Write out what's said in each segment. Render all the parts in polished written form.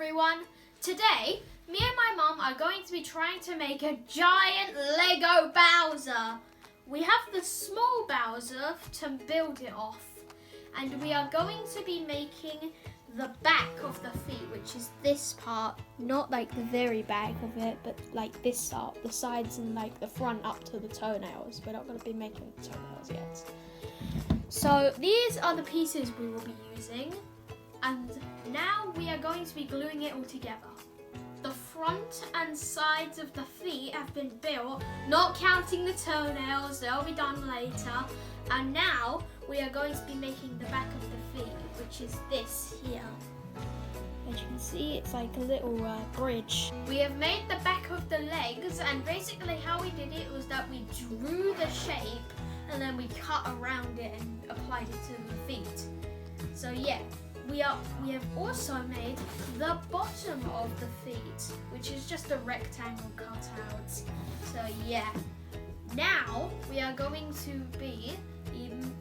everyone! Today, me and my mum are going to be trying to make a giant Lego Bowser. We have the small Bowser to build it off, and we are going to be making the back of the feet, which is this part, not like the very back of it, but like this part, the sides and like the front up to the toenails. We're not going to be making the toenails yet. So these are the pieces we will be using. And now we are going to be gluing it all together. The front and sides of the feet have been built, not counting the toenails, they'll be done later. And now we are going to be making the back of the feet, which is this here. As you can see, it's like a little bridge. We have made the back of the legs, and basically how we did it was that we drew the shape and then we cut around it and applied it to the feet. So yeah. We have also made the bottom of the feet, which is just a rectangle cut out. So yeah. Now we are going to be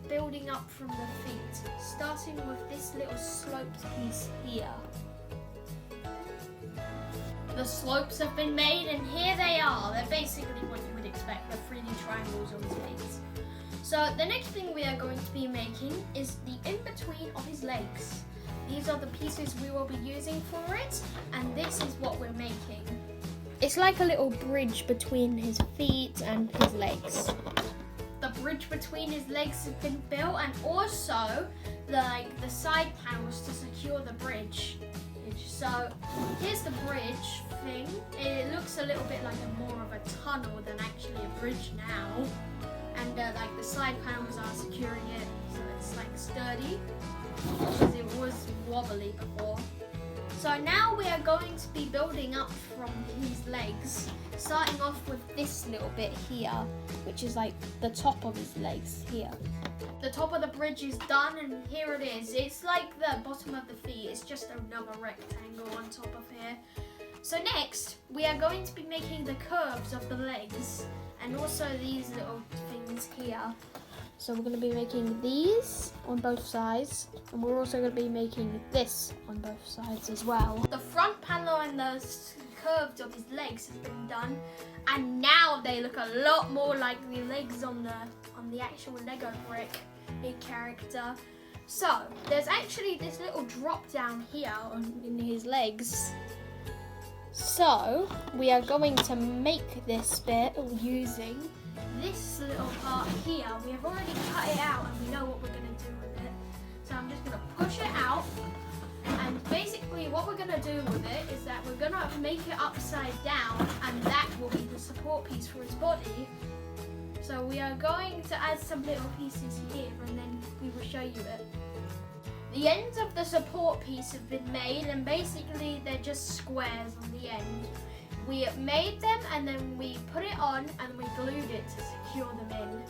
building up from the feet, starting with this little sloped piece here. The slopes have been made, and here they are. They're basically what you would expect. They're 3D triangles on his feet. So the next thing we are going to be making is the in-between of his legs. These are the pieces we will be using for it, and this is what we're making. It's like a little bridge between his feet and his legs. The bridge between his legs has been built, and also the side panels to secure the bridge. So here's the bridge thing. It looks a little bit like more of a tunnel than actually a bridge now. And like the side panels are securing it, so it's like sturdy, because it was wobbly before. So now we are going to be building up from his legs, starting off with this little bit here, which is like the top of his legs here. The top of the bridge is done, and here it is. It's like the bottom of the feet. It's just another rectangle on top of here. So next, we are going to be making the curves of the legs, and also these little things here. So we're going to be making these on both sides, and we're also going to be making this on both sides as well. The front panel and the curves of his legs have been done, and now they look a lot more like the legs on the actual Lego brick big character. So there's actually this little drop down here in his legs. So we are going to make this bit using this little part here. We have already cut it out, and we know what we're going to do with it. So I'm just going to push it out, and basically what we're going to do with it is that we're going to make it upside down, and that will be the support piece for his body. So we are going to add some little pieces here, and then we will show you it. The ends of the support piece have been made, and basically they're just squares on the end. We made them, and then we put it on, and we glued it to secure them in.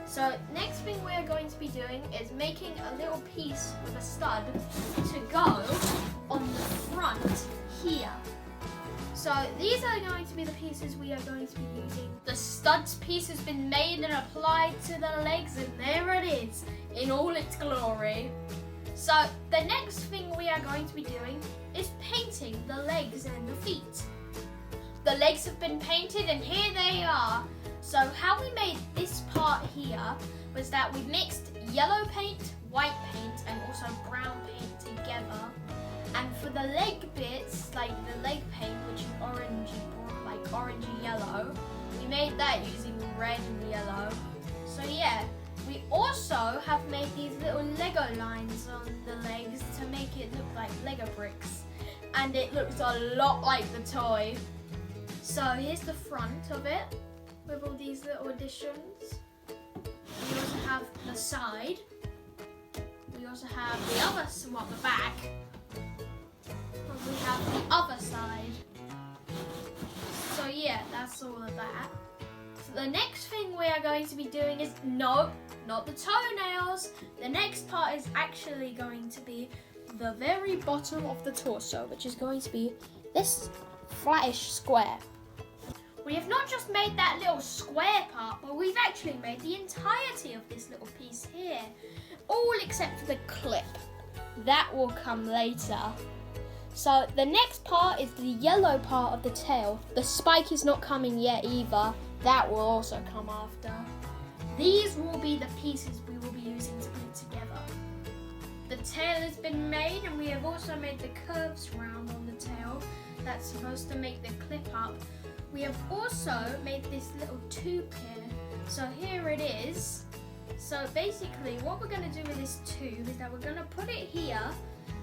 So next thing we're going to be doing is making a little piece with a stud to go on the front here. So these are going to be the pieces we are going to be using. The studs piece has been made and applied to the legs, and there it is in all its glory. So the next thing we are going to be doing is painting the legs and the feet. The legs have been painted, and here they are. So how we made this part here was that we mixed yellow paint, white paint, and also brown paint together. And for the leg bits, like the leg paint, which is orangey yellow, we made that using red and yellow. So yeah, we also have made these little Lego lines on the legs to make it look like Lego bricks. And it looks a lot like the toy. So here's the front of it with all these little additions. We also have the side. We also have the back. And we have the other side. So yeah, that's all of that. So the next thing we are going to be doing is, no, not the toenails. The next part is actually going to be the very bottom of the torso, which is going to be this flattish square. We have not just made that little square part, but we've actually made the entirety of this little piece here. All except for the clip. That will come later. So the next part is the yellow part of the tail. The spike is not coming yet either. That will also come after. These will be the pieces we will be using to put it together. The tail has been made, and we have also made the curves round on the tail. That's supposed to make the clip up. We have also made this little tube here. So here it is. So basically what we're going to do with this tube is that we're going to put it here,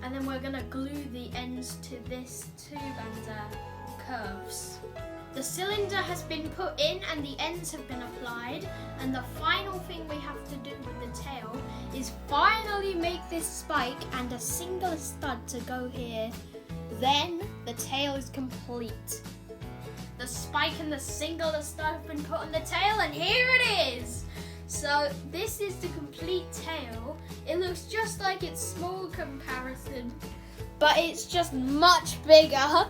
and then we're going to glue the ends to this tube and curves. The cylinder has been put in and the ends have been applied, and the final thing we have to do with the tail is finally make this spike and a single stud to go here. Then the tail is complete. The spike and the single stud have been put on the tail, and here it is. So this is the complete tail. It looks just like its small comparison, but it's just much bigger.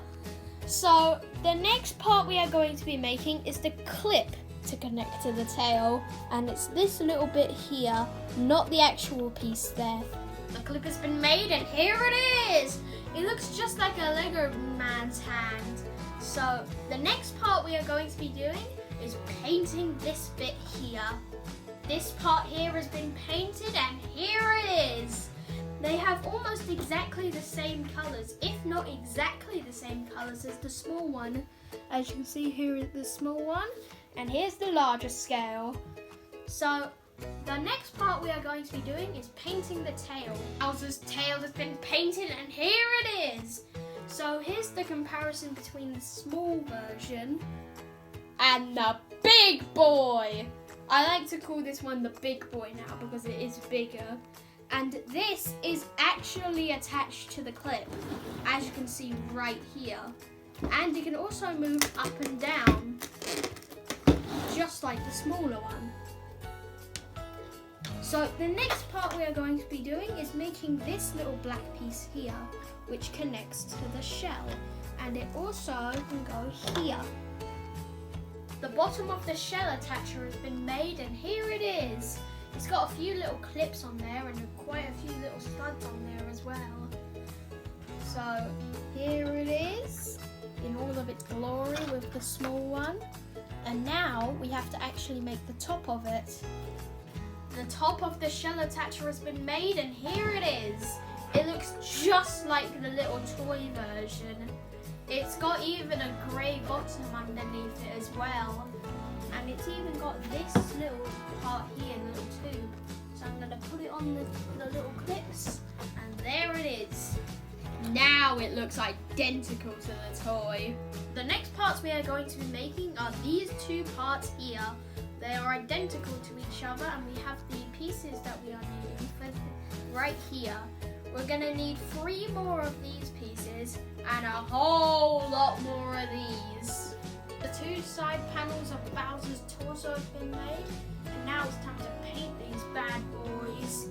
So the next part we are going to be making is the clip to connect to the tail, and it's this little bit here, not the actual piece there. The clip has been made, and here it is. It looks just like a Lego man's hand. So the next part we are going to be doing is painting this bit here. This part here has been painted, and here it is. They have almost exactly the same colours, if not exactly the same colours as the small one. As you can see, here is the small one, and here's the larger scale. So the next part we are going to be doing is painting the tail. Bowser's tail has been painted, and here it is. So here's the comparison between the small version and the big boy. I like to call this one the big boy now because it is bigger. And this is actually attached to the clip, as you can see right here. And you can also move up and down, just like the smaller one. So the next part we are going to be doing is making this little black piece here, which connects to the shell. And it also can go here. The bottom of the shell attacher has been made, and here it is. It's got a few little clips on there and quite a few little studs on there as well. So here it is in all of its glory with the small one. And now we have to actually make the top of it. The top of the shell attacher has been made, and here it is. It looks just like the little toy version. It's got even a grey bottom underneath it as well. And it's even got this little part here, the little tube. So I'm going to put it on the little clips, and there it is. Now it looks identical to the toy. The next parts we are going to be making are these two parts here. They are identical to each other, and we have the pieces that we are needing for right here. We're going to need 3 more of these pieces and a whole lot more of these. The 2 side panels of Bowser's torso have been made, and now it's time to paint these bad boys.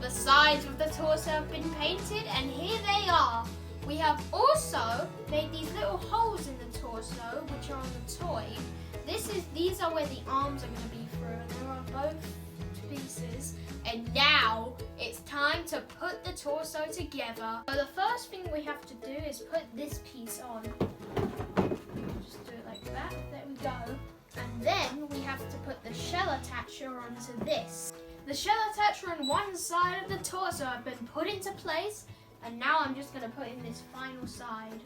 The sides of the torso have been painted, and here they are. We have also made these little holes in the torso, which are on the toy. These are where the arms are going to be through, and there are both pieces. And now it's time to put the torso together. So the first thing we have to do is put this piece on. Just do it like that. There we go. And then we have to put the shell attacher onto this. The shell attacher on one side of the torso have been put into place, and now I'm just going to put in this final side.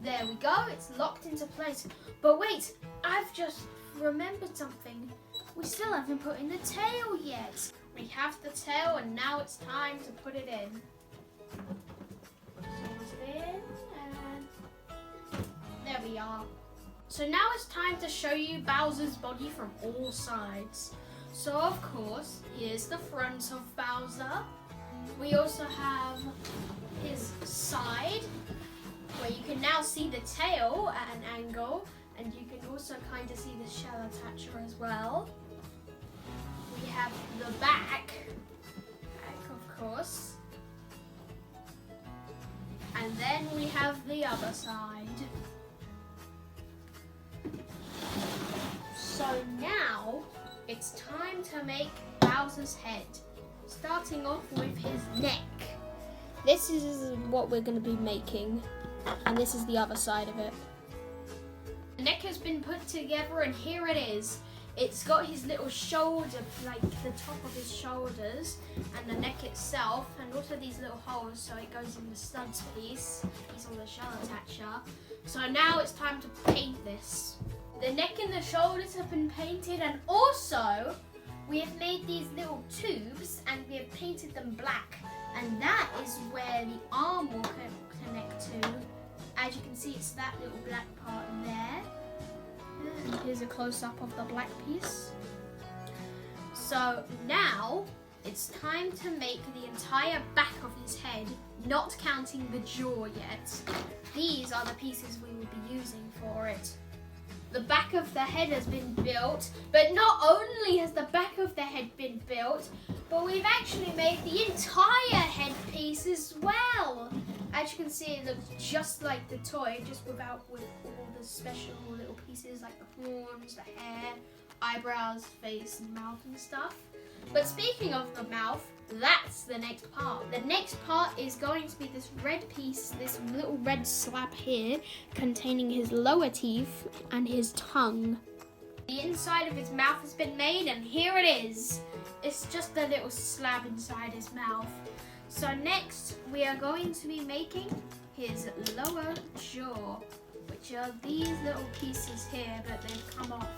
There we go, it's locked into place. But wait, I've just remembered something. We still haven't put in the tail yet. We have the tail, and now it's time to put it in. So it's in, and there we are. So now it's time to show you Bowser's body from all sides. So of course, here's the front of Bowser. We also have his side, where you can now see the tail at an angle, and you can also kind of see the shell attacher as well. We have the back of course. And then we have the other side. So now it's time to make Bowser's head. starting off with his neck. This is what we're going to be making, and this is the other side of it. The neck has been put together, and here it is. It's got his little shoulder, like the top of his shoulders, and the neck itself, and also these little holes so it goes in the studs piece. He's on the shell attacher. So now it's time to paint this. The neck and the shoulders have been painted, and also we have made these little tubes and we have painted them black. And that is where the arm will connect to. As you can see, it's that little black part there. And here's a close-up of the black piece. So now it's time to make the entire back of his head, not counting the jaw yet. These are the pieces we will be using for it. The back of the head has been built, but not only has the back of the head been built, but we've actually made the entire head piece as well. As you can see, it looks just like the toy, just with all the special little pieces like the horns, the hair, eyebrows, face and mouth and stuff. But speaking of the mouth, that's the next part. The next part is going to be this red piece, this little red slab here, containing his lower teeth and his tongue. The inside of his mouth has been made, and here it is. It's just a little slab inside his mouth. So next, we are going to be making his lower jaw, which are these little pieces here, but they've come off.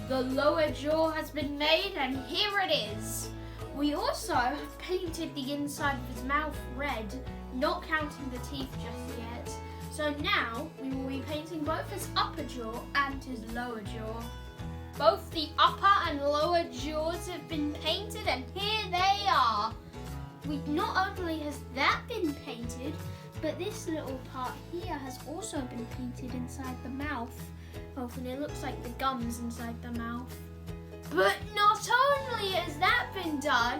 The lower jaw has been made, and here it is. We also have painted the inside of his mouth red, not counting the teeth just yet. So now we will be painting both his upper jaw and his lower jaw. Both the upper and lower jaws have been painted, and here they are. Not only has that been painted, but this little part here has also been painted inside the mouth. And it looks like the gums inside the mouth. But not only has that been done,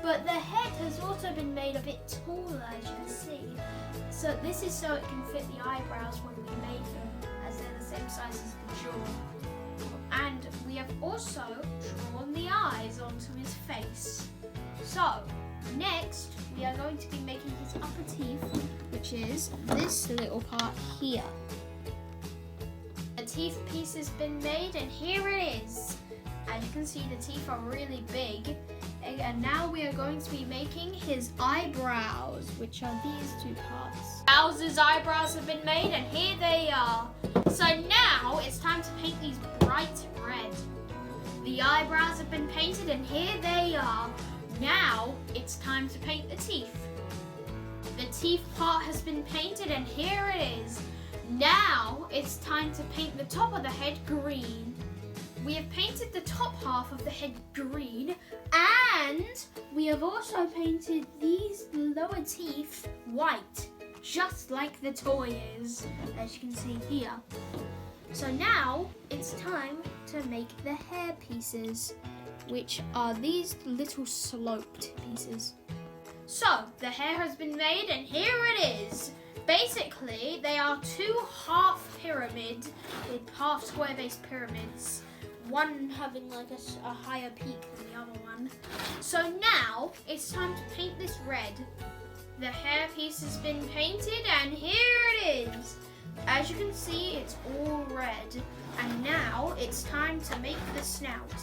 but the head has also been made a bit taller, as you can see. So this is so it can fit the eyebrows when we make them, as they're the same size as the jaw. And we have also drawn the eyes onto his face. So next, we are going to be making his upper teeth, which is this little part here. The teeth piece has been made, and here it is. As you can see, the teeth are really big. And now we are going to be making his eyebrows, which are these two parts. Bowser's eyebrows have been made, and here they are. So now it's time to paint these bright red. The eyebrows have been painted, and here they are. Now it's time to paint the teeth. The teeth part has been painted, and here it is. Now it's time to paint the top of the head green. We have painted the top half of the head green, and we have also painted these lower teeth white, just like the toy is, as you can see here. So now it's time to make the hair pieces, which are these little sloped pieces. So the hair has been made, and here it is. Basically, they are two half pyramid with half square base pyramids, one having like a higher peak than the other one. So now it's time to paint this red. The hair piece has been painted, and here it is. As you can see, it's all red. And now it's time to make the snout.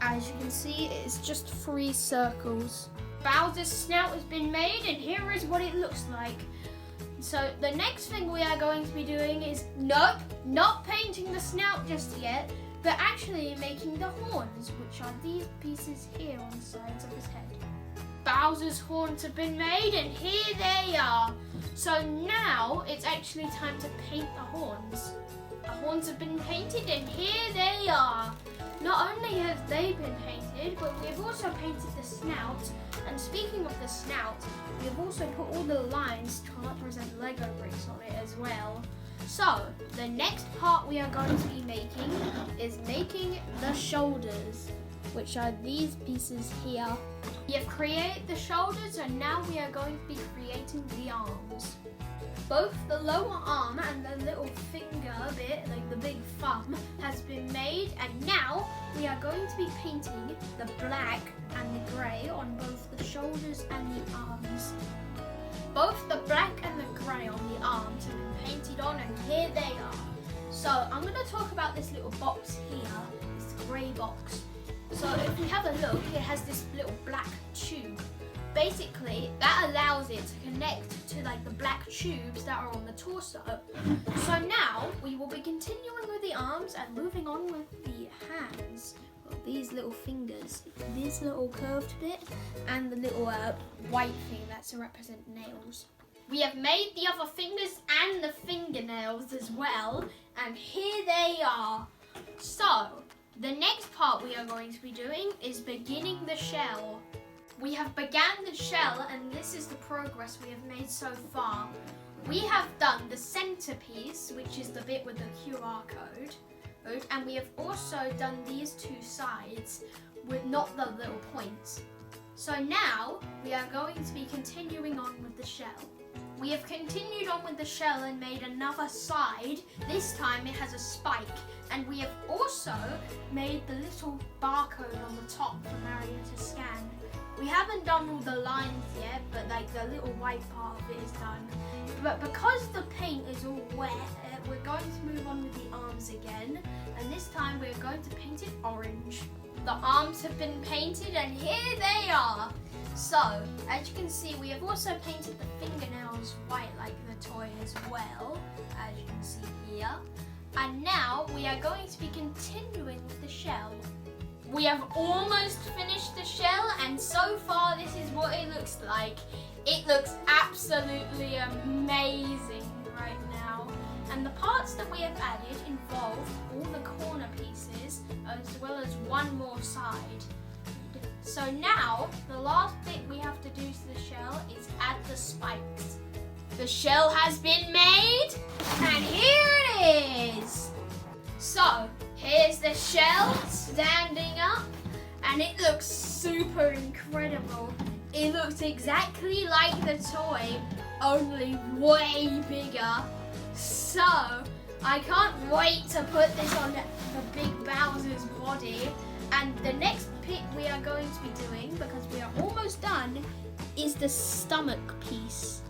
As you can see, it's just 3 circles. Bowser's snout has been made, and here is what it looks like. So the next thing we are going to be doing is, nope, not painting the snout just yet, but actually making the horns, which are these pieces here on the sides of his head. Bowser's horns have been made, and here they are. So now it's actually time to paint the horns. The horns have been painted, and here they are. Not only have they been painted, but we have also painted the snout. And speaking of the snout, we have also put all the lines to represent Lego bricks on it as well. So, the next part we are going to be making is making the shoulders. which are these pieces here. We have created the shoulders, and now we are going to be creating the arms. Both the lower arm and the little finger bit, like the big thumb, has been made, and now we are going to be painting the black and the grey on both the shoulders and the arms. Both the black and the grey on the arms have been painted on, and here they are. So I'm going to talk about this little box here, this grey box. So if we have a look, it has this little black tube. Basically, that allows it to connect to like the black tubes that are on the torso. So now we will be continuing with the arms and moving on with the hands. Well, these little fingers, this little curved bit, and the little white thing that's to represent nails. We have made the other fingers and the fingernails as well, and here they are. So the next part we are going to be doing is beginning the shell. We have began the shell, and this is the progress we have made so far. We have done the centerpiece, which is the bit with the QR code, and we have also done these two sides with not the little points. So now we are going to be continuing on with the shell. We have continued on with the shell and made another side. This time it has a spike, and we have also made the little barcode on the top for Mario to scan. We haven't done all the lines yet, but like the little white part of it is done. But because the paint is all wet, we're going to move on with the arms again, and this time we're going to paint it orange. The arms have been painted, and here they are. So, as you can see, we have also painted the fingernails white like the toy as well, as you can see here. And now we are going to be continuing with the shell. We have almost finished the shell, and so far this is what it looks like. It looks absolutely amazing right now. And the parts that we have added involve all the corner pieces as well as one more side. So now, the last bit we have to do to the shell is add the spikes. The shell has been made, and here it is. So, here's the shell standing up, and it looks super incredible. It looks exactly like the toy, only way bigger. So, I can't wait to put this on the big Bowser's body. And the next bit we are going to be doing, because we are almost done, is the stomach piece.